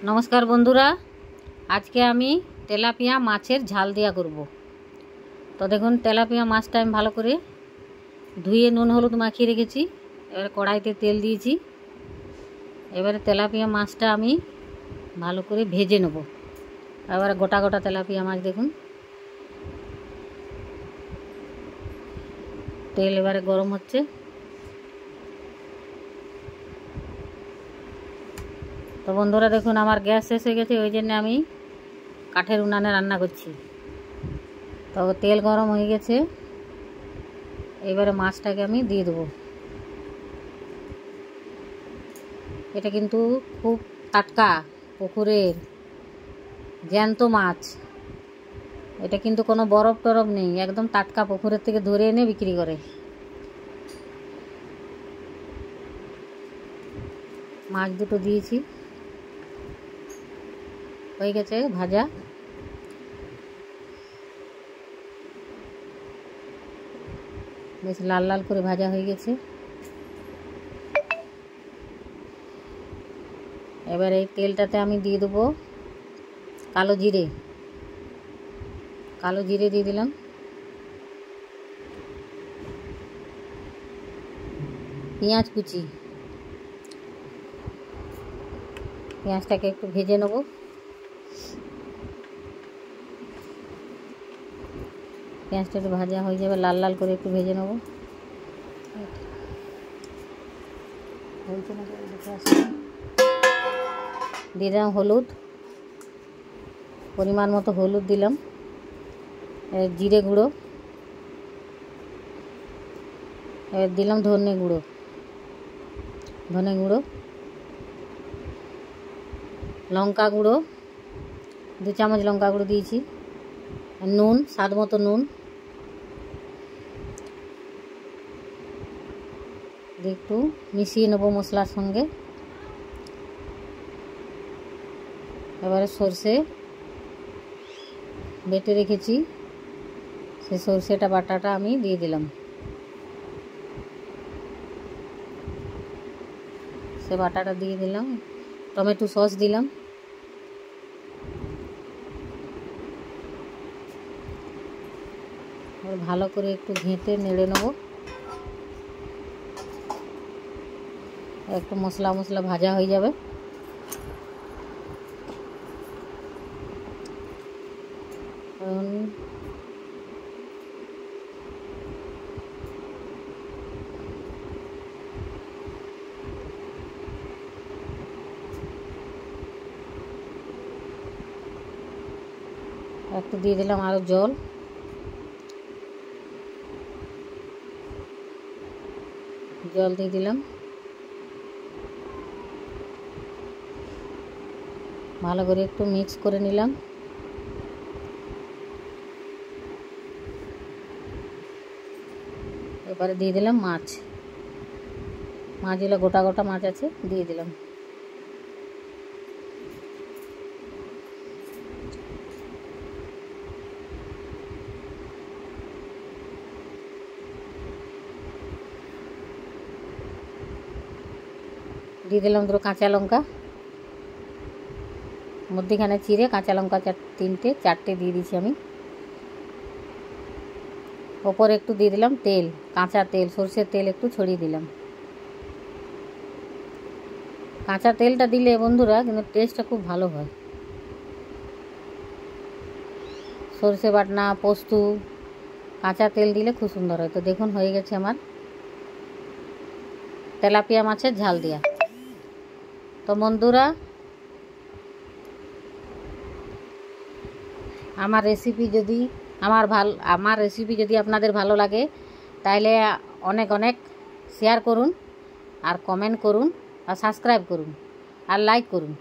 नमस्कार बंधुरा आज के आमी तेलापिया माछेर झाल दिया करब। तो देखुन तेलापिया माछटा आमी भालो करे धुए नुन हलुद माखिए रेखेछि। एबारे कड़ाईते तेल दिएछि। एबारे तेलापिया माछटा आमी भालो करे भेजे नेब। एबारे गोटा गोटा तेलापिया माछ देखुन तेल एबारे गरम होच्छे। तो बंधुरा देखुन आमार गैस शेष हो गेछे, ओई जन्य आमी काठेर उनाने रान्ना करछि। तो तेल गरम हो गेछे, एबारे माछटाके आमी दिए देब। এটা কিন্তু খুব টাটকা পুকুরের জ্যান্ত মাছ। এটা কিন্তু কোনো বরফ টরফ নেই, একদম টাটকা পুকুরের থেকে ধরে এনে বিক্রি করে। মাছ দুটো দিয়েছি, হয়ে গেছে ভাজা। বেশ লাল লাল করে ভাজা হয়ে গেছে। এবার এই তেলটাতে আমি দিয়ে দেব কালো জিরে। কালো জিরে দিয়ে দিলাম, পেঁয়াজ কুচি। পেঁয়াজটাকে একটু ভেজে নেব। পেঁয়াজটা একটু ভাজা হয়ে যাবে, লাল লাল করে একটু ভেজে নেব। দিয়ে দিলাম হলুদ, পরিমাণ মতো হলুদ দিলাম। জিরে গুঁড়ো, এবার দিলাম ধনে গুঁড়ো। লঙ্কা গুঁড়ো 2 চামচ লঙ্কা গুঁড়ো দিয়েছি। নুন স্বাদ মতো নুন, একটু মিশিয়ে নেব মশলার সঙ্গে। এবারে সরষে বেটে রেখেছি, সেই সরষেটা বাটাটা আমি দিয়ে দিলাম। সে বাটাটা দিয়ে দিলাম, টমেটো সস দিলাম। ভালো করে একটু ঘেঁটে নেড়ে নেব। একটু মশলা ভাজা হয়ে যাবে। একটু দিয়ে দিলাম আরও জল। দিয়ে দিলাম, ভালো করে একটু মিক্স করে নিলাম। এবারে দিয়ে দিলাম মাছগুলো গোটা গোটা মাছ আছে, দিয়ে দিলাম। দিয়ে দিলাম দুটো কাঁচা লঙ্কা, মধ্যিখানে চিড়ে কাঁচা লঙ্কা 3-4টে দিয়ে দিয়েছি আমি। ওপরে একটু দিয়ে দিলাম তেল, কাঁচা তেল, সরষের তেল একটু ছড়িয়ে দিলাম। কাঁচা তেলটা দিলে বন্ধুরা কিন্তু টেস্টটা খুব ভালো হয়। সরষে বাটনা, পোস্ত, কাঁচা তেল দিলে খুব সুন্দর হয়। তো দেখুন হয়ে গেছে আমার তেলাপিয়া মাছের ঝাল দিয়া। তো বন্ধুরা আমার রেসিপি যদি আপনাদের ভালো লাগে তাহলে অনেক শেয়ার করুন, আর কমেন্ট করুন, আর সাবস্ক্রাইব করুন, আর লাইক করুন।